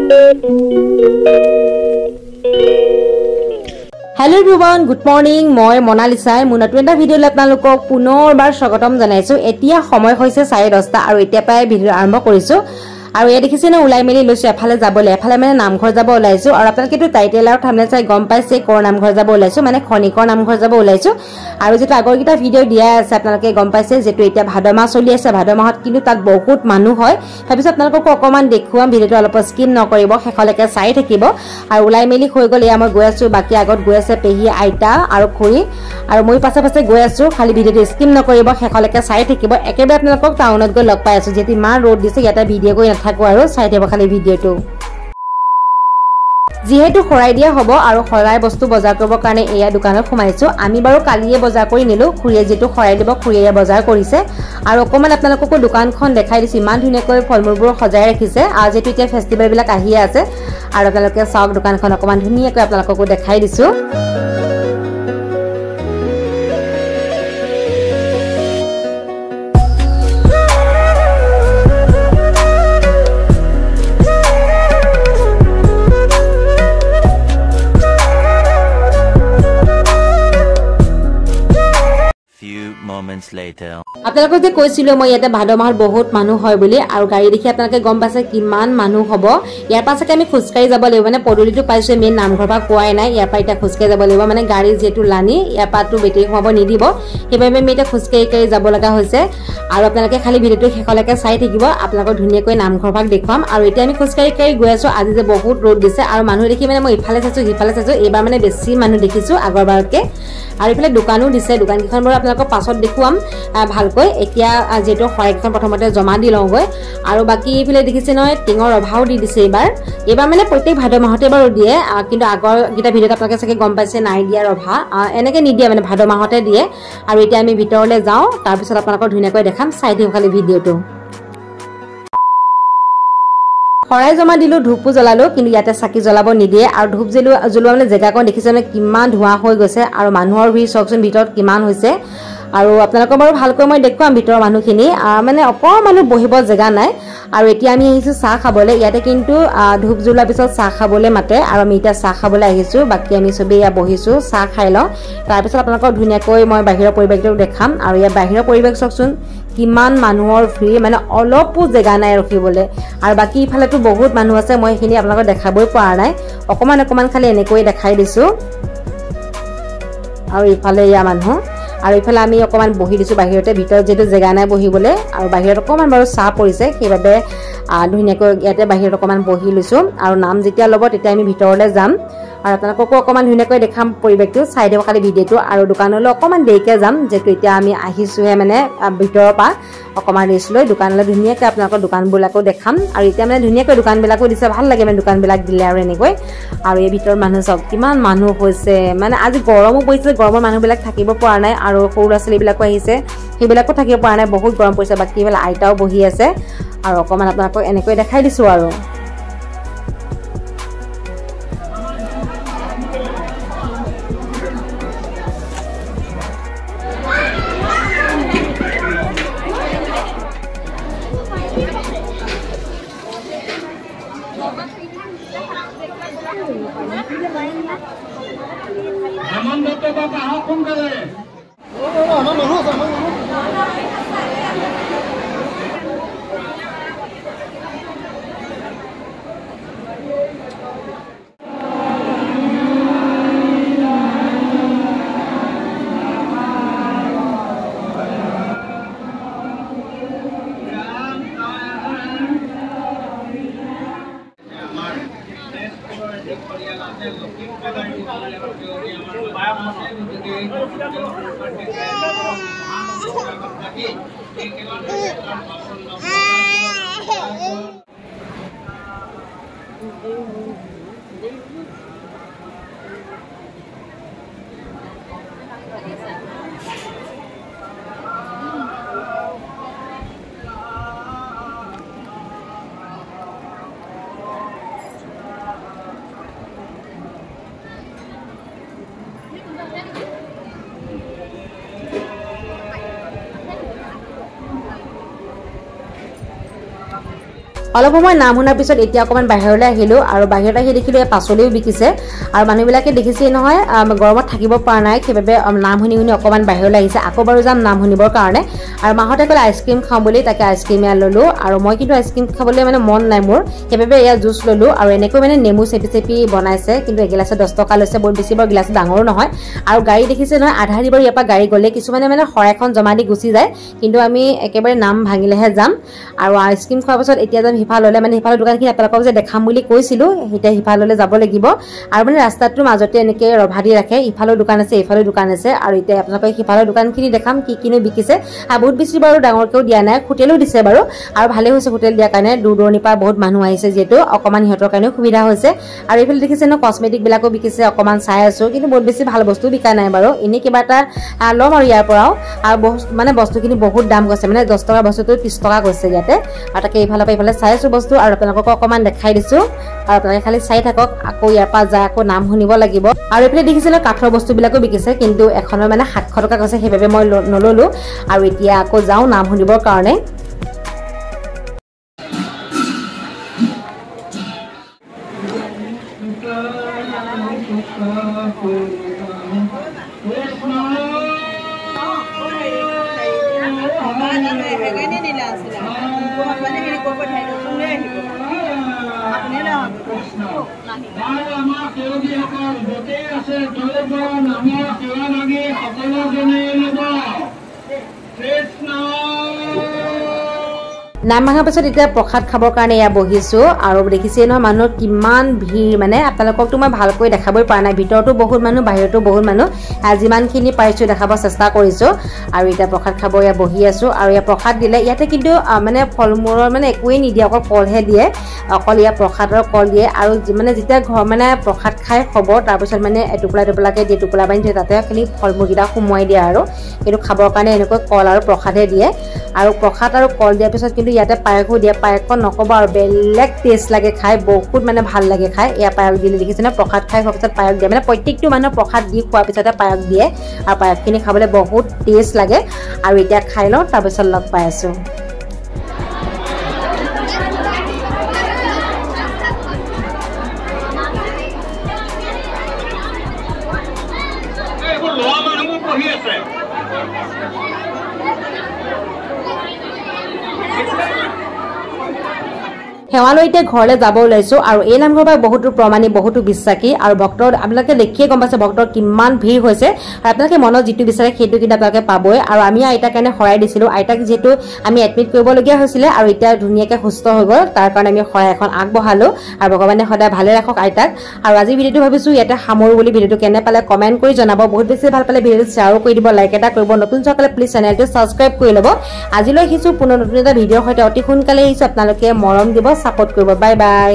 Hello everyone, good morning. মই মনালিসাই মোৰ নতুন এটা ভিডিঅ' লৈ আপোনালোকক পুনৰবাৰ স্বাগতম জনাইছো। এতিয়া সময় হৈছে 10:30 আৰু এতিয়া পাই ভিডিঅ' আৰম্ভ কৰিছো। আৰু এই দেখিছে না উলাই মেলি লৈছো এফালে যাবলৈ এফালে মানে নামঘৰ যাব ওলাইছো আৰু আপোনালোকে তো টাইটেল আৰু থাম্বনেল চাই গম পাইছে কৰ নামঘৰ যাব ওলাইছো মানে খনিকৰ নামঘৰ যাব ওলাইছো। আৰু যেটো আগৰকিটা ভিডিঅ' দিয়া আছে আপোনালোকে গম পাইছে যেটো এতিয়া ভাদ মাহ চলি আছে ভাদ মাহত কিন্তু তাত বহুত মানুহ হয়। ভাবিছো আপোনালোকক অকমান দেখুৱাম ভিডিঅ'টো অলপ স্কিপ নকৰিব শেষলৈকে চাই থাকিব। আৰু উলাই মেলি হৈ গ'ল এয়া মই গৈ আছো বাকি আগত গৈ আছে পেহী আইতা আৰু খুৰী আৰু মই পাছে পাছে গৈ আছো খালি ভিডিঅ'টো স্কিপ নকৰিব শেষলৈকে চাই থাকিব। একেবাৰে আপোনালোকক টাউনত গৈ লগ পাই আছো যেতি মা ৰোড দিছে ইয়াতে ভিডিঅ' গৈ নাথাকো আৰু চাই থাকিব খালি ভিডিঅ'টো। যেহেতু খৰাই দিয়া হ'ব আৰু খৰাই বস্তু বজাৰ কৰিবৰ কাৰণে এয়া দোকানত সোমাইছো। আমি বাৰু কালিয়ে বজাৰ কৰি নিলো খুৰীয়ে যেটো খৰাই দিব খুৰীয়ে বজাৰ কৰিছে আৰু অকমান আপোনালোকক দোকানখন দেখাই দিছি ইমান ধুনীয়াকৈ ফলমূলবোৰ সজাই ৰাখিছে আৰু যেটো এতিয়া ফেষ্টিভেল বিলাক আহি আছে আৰু আপোনালোকে চাওক দোকানখন অকমান ধুনীয়াকৈ আপোনালোকক দেখাই দিছো। আপোনালোকক যে কৈছিলো মই ইয়াতে ভাদ মাহত বহুত মানুহ হয় বুলি আৰু গাড়ী দেখি আপোনালোকে গম পাইছে কিমান মানুহ হ'ব। ইয়াৰ পাছকে আমি খুজকাৰি যাব লাগিব মানে পদুলিটো পাইছো মেইন নামঘৰ পৰা কোৱাই নাই ইয়াৰ পৰা এতিয়া খুজকাৰি যাব লাগিব মানে গাড়ী যেটো লানি ইয়াৰ পাটো বেটেৰী সোমাব নিদিব সেইবাবে আমি এতিয়া খুজকাৰি যাব লগা হৈছে। আৰু আপোনালোকে খালি ভিডিঅ'টো শেষলৈকে চাই থাকিব আপোনালোকক ধুনীয়াকৈ নামঘৰ ভাগ দেখুৱাম। আৰু এতিয়া আমি খুজকাৰি গৈ আছো আজি যে বহুত ৰ'দ দিছে আৰু মানুহ দেখি মানে মই ইফালে চাইছো সিফালে চাইছো এইবাৰ মানে বেছি মানুহ দেখিছো আগৰবাৰতকে। আৰু ইফালে দোকানো দিছে দোকান কেইখন বাৰু আপোনালোকক পাছত দেখুৱাম ভালকৈ। এতিয়া যেটো খৰাইখন প্ৰথমতে জমা দি লওঁগৈ আৰু বাকি ইফালে দেখিছে নহয় টিঙৰ অভাও দি দিছে এইবাৰ মানে প্ৰত্যেক ভাদ মাহতে বাৰু দিয়ে কিন্তু আগৰ গিটা ভিডিঅ'ত আপোনালোকে চাগে গম পাইছে নাই দিয়াৰ অভা এনেকে নিদিয়ে মানে ভাদ মাহতে দিয়ে। আৰু এতিয়া আমি ভিতৰলৈ যাওঁ তাৰ পিছত আপোনালোকক ধুনীয়াকৈ দেখাম চাই দিওঁ খালি ভিডিঅ'টো। খৰাই জমা দিলো ধূপো জ্বলালো কিন্তু ইয়াতে চাকি জ্বলাব নিদিয়ে আৰু ধূপ জ্বলোৱা মানে জেগাকণ দেখিছে মানে কিমান ধোঁৱা হৈ গৈছে আৰু মানুহৰ ভিৰ চাওকচোন ভিতৰত কিমান হৈছে। আৰু আপোনালোকক বাৰু ভালকৈ মই দেখুৱাম ভিতৰৰ মানুহখিনি মানে অকমান মানুহ বহিব জেগা নাই। আৰু এতিয়া আমি আহিছো চাহ খাবলৈ ইয়াতে কিন্তু ধূপ জ্বলোৱাৰ পিছত চাহ খাবলৈ মাতে আৰু আমি এতিয়া চাহ খাবলৈ আহিছো বাকি আমি সবেই ইয়াত বহিছো চাহ খাই লওঁ তাৰ পিছত আপোনালোকক ধুনীয়াকৈ মই বাহিৰৰ পৰিৱেশটো দেখাম। আৰু ইয়াৰ বাহিৰৰ পৰিৱেশ চাওকচোন কিমান মানুহৰ ভিৰ মানে অলপো জেগা নাই ৰখিবলৈ। আৰু বাকি ইফালেতো বহুত মানুহ আছে মই এইখিনি আপোনালোকক দেখাবই পৰা নাই অকমান খালি এনেকৈ দেখাই দিছো। আৰু ইফালে ইয়া মানুহ আৰু ইফালে আমি অকমান বহি দিছো বাহিৰতে ভিতৰত যেটো জেগা নাই বহিবলৈ আৰু বাহিৰত অকমান বাৰু চাহ পৰিছে সেইবাবে ধুনীয়াকৈ ইয়াতে বাহিৰত অকমান বহি লৈছো। আৰু নাম যেতিয়া ল'ব তেতিয়া আমি ভিতৰলৈ যাম আৰু আপোনালোককো অকমান ধুনীয়াকৈ দেখাম পৰিৱেশটো চাই দিব খালি ভিডিঅ'টো। আৰু দোকানলৈ অকমান দেৰিকৈ যাম যেটো এতিয়া আমি আহিছোহে মানে ভিতৰৰ পৰা অকমান ৰেষ্ট লৈ দোকানলৈ ধুনীয়াকৈ আপোনালোকৰ দোকানবিলাকো দেখাম। আৰু এতিয়া মানে ধুনীয়াকৈ দোকানবিলাকো দিছে ভাল লাগে মানে দোকানবিলাক দিলে আৰু এনেকৈ। আৰু এই ভিতৰত মানুহ চাওক কিমান মানুহ হৈছে মানে আজি গৰমো পৰিছে গৰমৰ মানুহবিলাক থাকিব পৰা নাই আৰু সৰু ল'ৰা ছোৱালীবিলাকো আহিছে সেইবিলাকো থাকিব পৰা নাই বহুত গৰম পৰিছে। বাকী ইফালে আইতাও বহি আছে আৰু অকমান আপোনালোকক এনেকৈ দেখাই দিছো আৰু। অলপ সময় নাম শুনাৰ পিছত এতিয়া অকমান বাহিৰলৈ আহিলো আৰু বাহিৰত আহি দেখিলো পাচলিও বিকিছে আৰু মানুহবিলাকে দেখিছে নহয় গৰমত থাকিব পৰা নাই সেইবাবে নাম শুনি শুনি অকমান বাহিৰলৈ আহিছে আকৌ বাৰু যাম নাম শুনিবৰ কাৰণে আৰু মাহতে ক'লে আইচক্ৰীম খাম বুলি তাকে আইচক্ৰীম ললো আৰু মই কিন্তু আইচক্ৰীম খাবলৈ মানে মন নাই মোৰ সেইবাবে এয়া জুচ ললো আৰু এনেকৈ মানে নেমু চেপি চেপি বনাইছে কিন্তু এগিলাছে 10 টকা লৈছে বহুত বেছি বৰ গিলাছ ডাঙৰো নহয় আৰু গাড়ী দেখিছে নহয় আধা দি বাৰু ইয়াৰ পৰা গাড়ী গ'লে কিছুমানে মানে শৰাইখন জমা দি গুচি যায় কিন্তু আমি একেবাৰে নাম ভাঙিলেহে যাম আৰু আইচক্ৰীম খোৱাৰ পাছত এতিয়া যাম সিফাললৈ মানে সিফালৰ দোকানখিনি আপোনালোকক যে দেখাম বুলি কৈছিলো এতিয়া সিফাললৈ যাব লাগিব আৰু মানে ৰাস্তাটোৰ মাজতে এনেকৈ ৰভা দি ৰাখে ইফালৰ দোকান আছে ইফালৰ দোকান আছে আৰু এতিয়া আপোনালোকক সিফালৰ দোকানখিনি দেখাম কি কিনো বিকিছে আৰু বহুত বেছি বাৰু ডাঙৰকেও দিয়া নাই হোটেলো দিছে বাৰু আৰু ভালেই হৈছে হোটেল দিয়াৰ কাৰণে দূৰ দূৰণিৰ পৰা বহুত মানুহ আহিছে যিহেতু অকমান সিহঁতৰ কাৰণে সুবিধা হৈছে আৰু এইফালে দেখিছে ন কসমেটিক বিলাকো বিকিছে অকমান চাই আছো কিন্তু বহুত বেছি ভাল বস্তু বিকা নাই বাৰু এনে কিবা এটা ল'ম আৰু ইয়াৰ পৰাও আৰু মানে বস্তুখিনি বহুত দাম কৈছে মানে 10 টকা বস্তুটো 30 টকা কৈছে ইয়াতে আৰু তাকে এইফালৰ পৰা এইফালে চাই আছো বস্তু আৰু আপোনালোকক অকমান দেখাই দিছো আৰু আপোনালোকে খালি চাই থাকক আকৌ ইয়াৰ পৰা যায় আকৌ নাম শুনিব লাগিব আৰু এইফালে দেখিছিলে কাঠৰ বস্তুবিলাকো বিকিছে কিন্তু এখনৰ মানে 700 টকা কৈছে সেইবাবে মই নললো আৰু এতিয়া আকৌ যাওঁ নাম শুনিবৰ কাৰণে নাম ভাঙাৰ পিছত এতিয়া প্ৰসাদ খাবৰ কাৰণে এয়া বহিছো আৰু দেখিছে নহয় মানুহৰ কিমান ভিৰ মানে আপোনালোককতো মই ভালকৈ দেখাবই পৰা নাই ভিতৰতো বহুত মানুহ বাহিৰতো বহুত মানুহ যিমানখিনি পাৰিছো দেখাব চেষ্টা কৰিছো আৰু এতিয়া প্ৰসাদ খাব এয়া বহি আছো আৰু এয়া প্ৰসাদ দিলে ইয়াতে কিন্তু মানে ফল মূলৰ মানে একোৱেই নিদিয়ে অকল কলহে দিয়ে অকল ইয়াৰ প্ৰসাদৰ কল দিয়ে আৰু মানে যেতিয়া ঘৰ মানে প্ৰসাদ খাই খবৰ তাৰপিছত মানে এটুকুৰা টুকুৰাকে দিয়ে টুকুৰা বান্ধি দিয়ে তাতে খালি ফল মূলকেইটা সোমোৱাই দিয়ে আৰু কিন্তু খাবৰ কাৰণে এনেকৈ কল আৰু প্ৰসাদহে দিয়ে আৰু প্ৰসাদ আৰু কল দিয়াৰ পিছত কিন্তু ইয়াতে পায়সো দিয়ে পায়সখন নক'ব আৰু বেলেগ টেষ্ট লাগে খাই বহুত মানে ভাল লাগে খাই এয়া পায়স দিলে দেখিছে ন প্ৰসাদ খাই খোৱাৰ পিছত পায়স দিয়ে মানে প্ৰত্যেকটো মানুহৰ প্ৰসাদ দি খোৱাৰ পিছতে পায়স দিয়ে আৰু পায়সখিনি খাবলৈ বহুত টেষ্ট লাগে আৰু এতিয়া খাই লওঁ তাৰপিছত লগ পাই আছো সেৱালৈ এতিয়া ঘৰলৈ যাব ওলাইছো আৰু এই নামঘৰৰ পৰা বহুতো প্ৰমাণী বহুতো বিশ্বাসী আৰু ভক্তৰ আপোনালোকে দেখিয়ে গম পাইছে ভক্তৰ কিমান ভিৰ হৈছে আৰু আপোনালোকে মনত যিটো বিচাৰে সেইটো কিন্তু আপোনালোকে পাবই আৰু আমি আইতাৰ কাৰণে শৰাই দিছিলো আইতাক যিহেতু আমি এডমিট কৰিবলগীয়া হৈছিলে আৰু এতিয়া ধুনীয়াকৈ সুস্থ হৈ গ'ল তাৰ কাৰণে আমি শৰাই এখন আগবঢ়ালো আৰু ভগৱানে সদায় ভালে ৰাখক আইতাক আৰু আজি ভিডিঅ'টো ভাবিছো ইয়াতে সামৰো বুলি ভিডিঅ'টো কেনে পালে কমেণ্ট কৰি জনাব বহুত বেছি ভাল পালে ভিডিঅ'টো শ্বেয়াৰো কৰি দিব লাইক এটা কৰিব নতুন সকলে প্লিজ চেনেলটো ছাবস্ক্ৰাইব কৰি ল'ব আজিলৈ আহিছো পুনৰ নতুন এটা ভিডিঅ'ৰ সৈতে অতি সোনকালে আহিছো আপোনালোকে মৰম দিব সাপোৰ্ট কৰব বাই বাই।